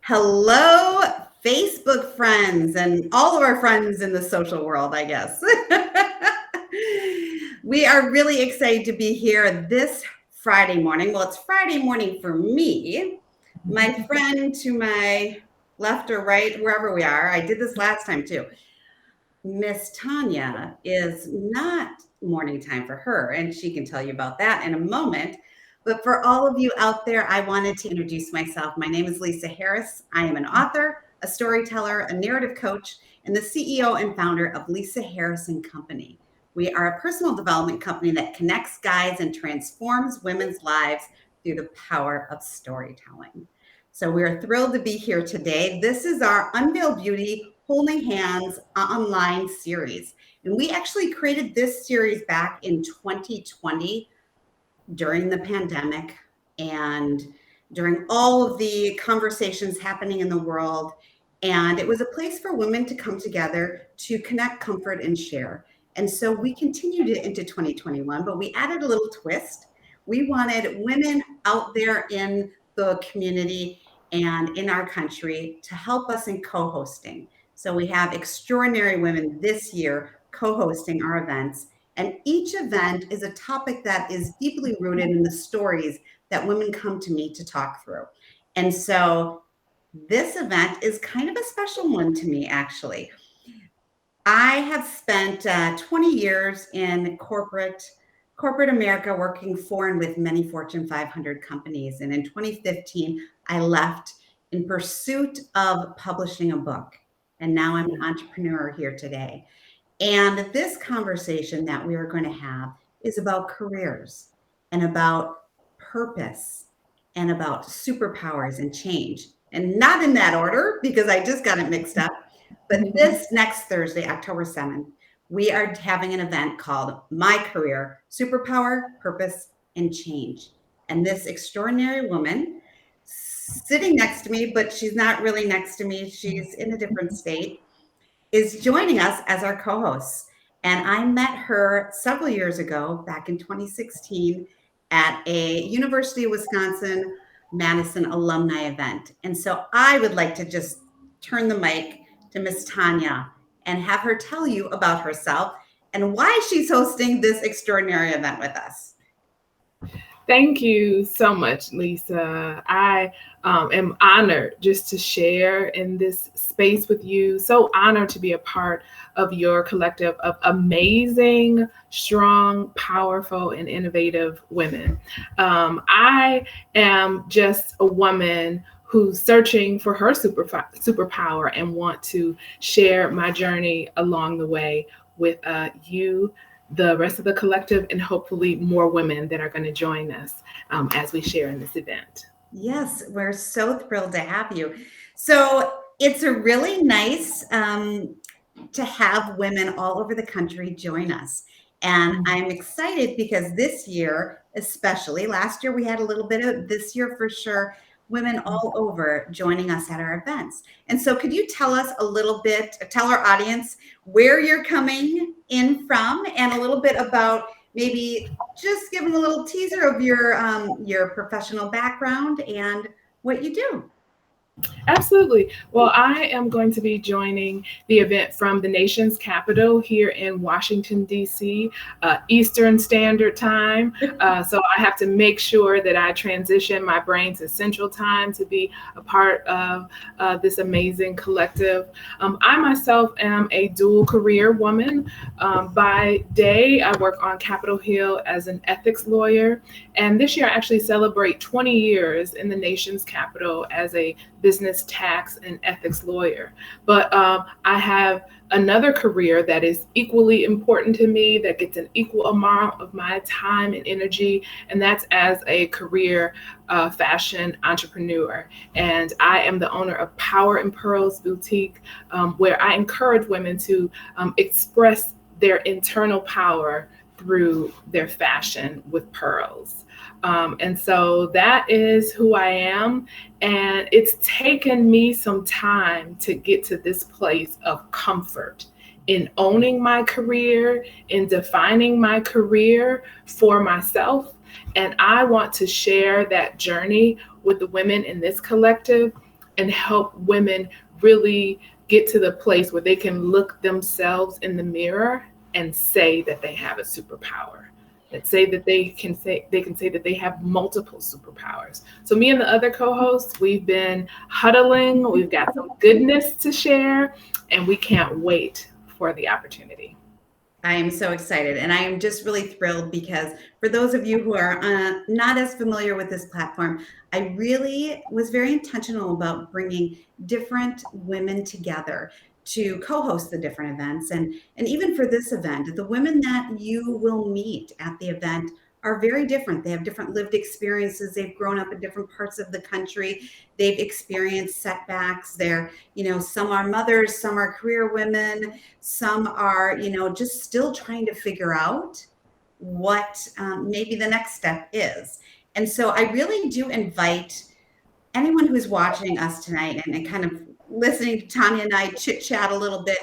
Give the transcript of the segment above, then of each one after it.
Hello, Facebook friends, and all of our friends in the social world, I guess. We are really excited to be here this Friday morning. Well, it's Friday morning for me. My friend to my left or right, wherever we are, I did this last time too. Miss Tonya is not morning time for her, and she can tell you about that in a moment. But for all of you out there, I wanted to introduce myself. My name is Lisa Harris. I am an author, a storyteller, a narrative coach, and the CEO and founder of Lisa Harris and Company. We are a personal development company that connects, guides, and transforms women's lives through the power of storytelling. So we are thrilled to be here today. This is our Unveiled Beauty Holding Hands online series. And we actually created this series back in 2020 during the pandemic and during all of the conversations happening in the world. And it was a place for women to come together to connect, comfort, and share. And so we continued it into 2021, but we added a little twist. We wanted women out there in the community and in our country to help us in co-hosting. So we have extraordinary women this year co-hosting our events. And each event is a topic that is deeply rooted in the stories that women come to me to talk through. And so this event is kind of a special one to me, actually. I have spent 20 years in corporate America, working for and with many Fortune 500 companies. And in 2015, I left in pursuit of publishing a book. And now I'm an entrepreneur here today. And this conversation that we are going to have is about careers and about purpose and about superpowers and change. And not in that order, because I just got it mixed up. But this next Thursday, October 7th, we are having an event called My Career, Superpower, Purpose, and Change. And this extraordinary woman sitting next to me, but she's not really next to me, she's in a different state, is joining us as our co-host. And I met her several years ago, back in 2016, at a University of Wisconsin Madison alumni event. And so I would like to just turn the mic to Miss Tonya and have her tell you about herself and why she's hosting this extraordinary event with us. Thank you so much, Lisa. I am honored just to share in this space with you. So honored to be a part of your collective of amazing, strong, powerful, and innovative women. I am just a woman who's searching for her superpower and want to share my journey along the way with you, the rest of the collective, and hopefully more women that are going to join us as we share in this event. Yes, we're so thrilled to have you. So it's a really nice to have women all over the country join us. And I'm excited because this year, especially, last year we had a little bit of, this year for sure, women all over joining us at our events. And so could you tell us a little bit, tell our audience where you're coming in from and a little bit about maybe just give them a little teaser of your professional background and what you do. Absolutely. Well, I am going to be joining the event from the nation's capital here in Washington, D.C., Eastern Standard Time. So I have to make sure that I transition my brain to Central Time to be a part of this amazing collective. I myself am a dual career woman. By day, I work on Capitol Hill as an ethics lawyer. And this year I actually celebrate 20 years in the nation's capital as a business, tax, and ethics lawyer. But I have another career that is equally important to me, that gets an equal amount of my time and energy, and that's as a career fashion entrepreneur. And I am the owner of Power and Pearls Boutique, where I encourage women to express their internal power through their fashion with pearls. And so that is who I am. And it's taken me some time to get to this place of comfort in owning my career, in defining my career for myself. And I want to share that journey with the women in this collective and help women really get to the place where they can look themselves in the mirror and say that they have a superpower. That say that they can say that they have multiple superpowers. So me and the other co-hosts, we've been huddling, we've got some goodness to share, and we can't wait for the opportunity. I am so excited, and I am just really thrilled because for those of you who are not as familiar with this platform, I really was very intentional about bringing different women together to co-host the different events. And even for this event, the women that you will meet at the event are very different. They have different lived experiences. They've grown up in different parts of the country. They've experienced setbacks. Some are mothers, some are career women, some are, just still trying to figure out what maybe the next step is. And so I really do invite anyone who's watching us tonight and kind of listening to Tonya and I chit chat a little bit,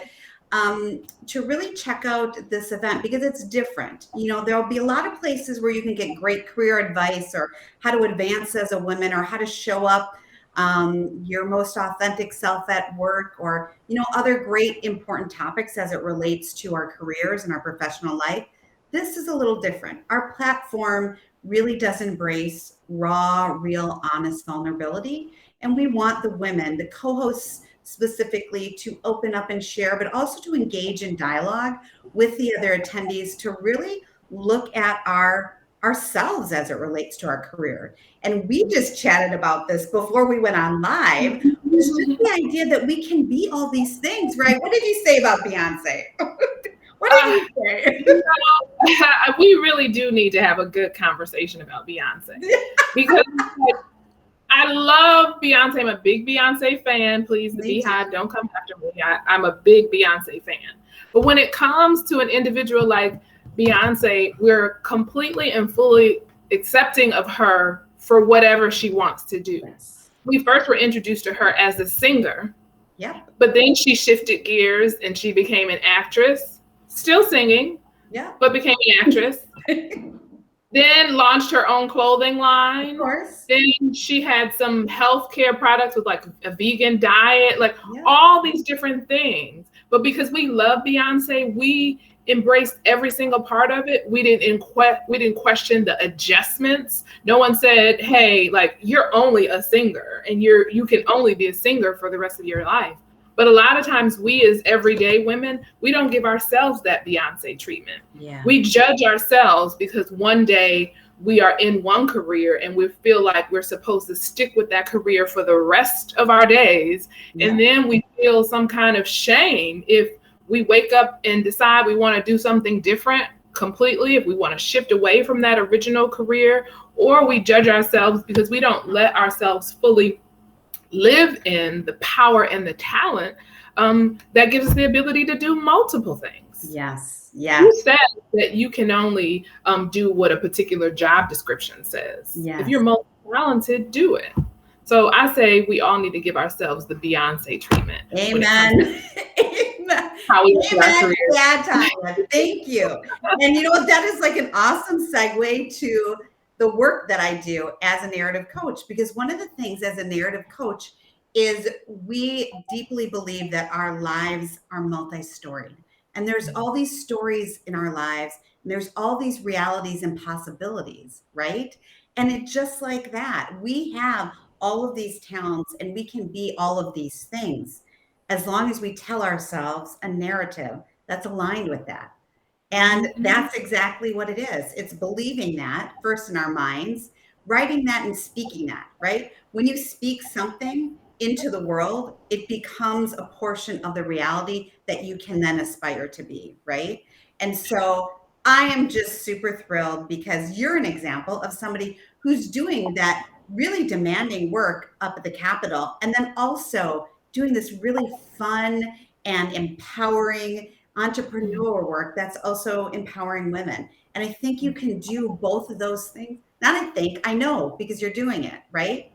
to really check out this event because it's different. There'll be a lot of places where you can get great career advice or how to advance as a woman or how to show up your most authentic self at work or, other great important topics as it relates to our careers and our professional life. This is a little different. Our platform really does embrace raw, real, honest vulnerability. And we want the women, the co-hosts specifically, to open up and share, but also to engage in dialogue with the other attendees to really look at ourselves as it relates to our career. And we just chatted about this before we went on live, which is the idea that we can be all these things, right? What did you say about Beyonce? What did you say? We really do need to have a good conversation about Beyonce because I love Beyonce. I'm a big Beyonce fan. Please, the Beehive, don't come after me. I'm a big Beyonce fan. But when it comes to an individual like Beyonce, we're completely and fully accepting of her for whatever she wants to do. Yes. We first were introduced to her as a singer. Yep. But then she shifted gears and she became an actress, still singing, but became an actress. Then launched her own clothing line. Of course. Then she had some healthcare products with like a vegan diet, all these different things. But because we love Beyonce, we embraced every single part of it. We didn't question the adjustments. No one said, "Hey, you're only a singer, and you can only be a singer for the rest of your life." But a lot of times we as everyday women, we don't give ourselves that Beyonce treatment. Yeah. We judge ourselves because one day we are in one career and we feel like we're supposed to stick with that career for the rest of our days. Yeah. And then we feel some kind of shame if we wake up and decide we want to do something different completely, if we want to shift away from that original career, or we judge ourselves because we don't let ourselves fully live in the power and the talent that gives us the ability to do multiple things. Yes. Who says that you can only do what a particular job description says? Yes. If you're multi-talented, do it. So I say we all need to give ourselves the Beyonce treatment. Amen. Amen. How we do our career. Yeah, Tonya. Thank you. And you know what? That is like an awesome segue to the work that I do as a narrative coach, because one of the things as a narrative coach is we deeply believe that our lives are multi-storied, and there's all these stories in our lives, and there's all these realities and possibilities, right? And it's just like that. We have all of these talents and we can be all of these things as long as we tell ourselves a narrative that's aligned with that. And that's exactly what it is. It's believing that first in our minds, writing that and speaking that, right? When you speak something into the world, it becomes a portion of the reality that you can then aspire to be, right? And so I am just super thrilled because you're an example of somebody who's doing that really demanding work up at the Capitol, and then also doing this really fun and empowering entrepreneur work that's also empowering women. And I think you can do both of those things. Not I think, I know, because you're doing it, right?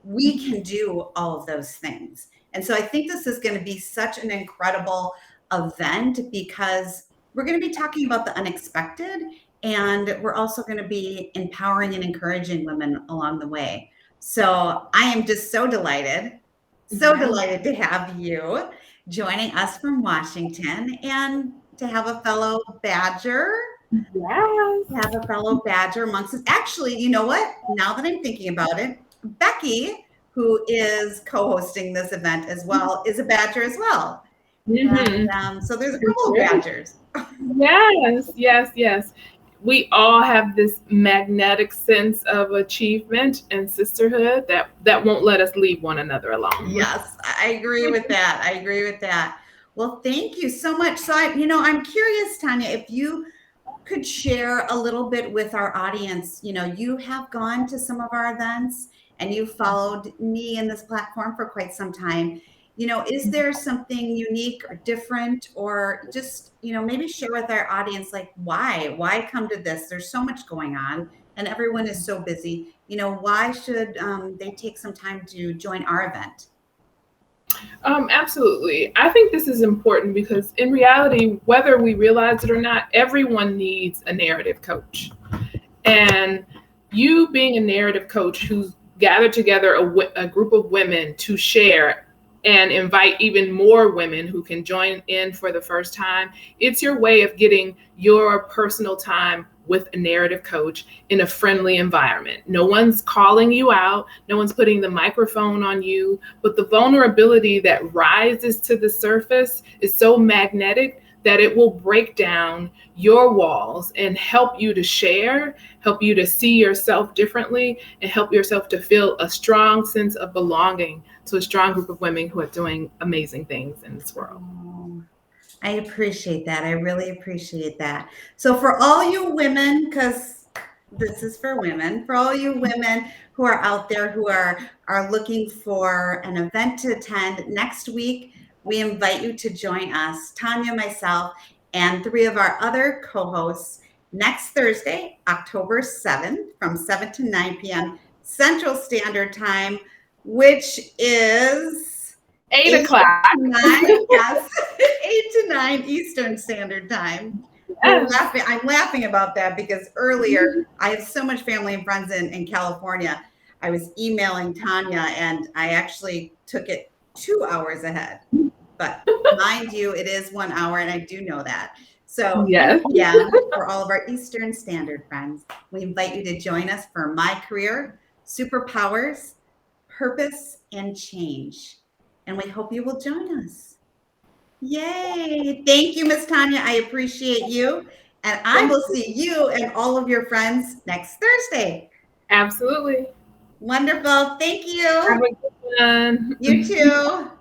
We can do all of those things. And so I think this is going to be such an incredible event because we're going to be talking about the unexpected, and we're also going to be empowering and encouraging women along the way. So I am just so delighted So Yeah. delighted to have you joining us from Washington and to have a fellow Badger. Yes. To have a fellow Badger amongst us. Actually, you know what? Now that I'm thinking about it, Becky, who is co-hosting this event as well, is a Badger as well. Mm-hmm. So there's a couple of Badgers. Yes, yes, yes. We all have this magnetic sense of achievement and sisterhood that won't let us leave one another alone. Yes, I agree with that. I agree with that. Well, thank you so much. So I'm curious, Tonya, if you could share a little bit with our audience. You have gone to some of our events and you followed me in this platform for quite some time. Is there something unique or different, or just, maybe share with our audience, like, why come to this? There's so much going on and everyone is so busy. Why should they take some time to join our event? Absolutely. I think this is important because in reality, whether we realize it or not, everyone needs a narrative coach. And you being a narrative coach who's gathered together a group of women to share and invite even more women who can join in for the first time, it's your way of getting your personal time with a narrative coach in a friendly environment. No one's calling you out, no one's putting the microphone on you, but the vulnerability that rises to the surface is so magnetic that it will break down your walls and help you to share, help you to see yourself differently, and help yourself to feel a strong sense of belonging to a strong group of women who are doing amazing things in this world. Oh, I appreciate that. I really appreciate that. So for all you women, because this is for women, for all you women who are out there who are looking for an event to attend next week, we invite you to join us, Tonya, myself, and three of our other co-hosts next Thursday, October 7th, from 7 to 9 p.m. Central Standard Time, which is 8 o'clock. 9, yes, 8 to 9 Eastern Standard Time. Yes. I'm laughing about that because earlier I have so much family and friends in California. I was emailing Tonya and I actually took it 2 hours ahead. But mind you, it is 1 hour and I do know that. So Yes. yeah, for all of our Eastern Standard friends, we invite you to join us for My Career, Superpowers, Purpose, and Change. And we hope you will join us. Yay. Thank you, Miss Tonya. I appreciate you. And I will see you and all of your friends next Thursday. Absolutely. Wonderful. Thank Have you. a good one. You too.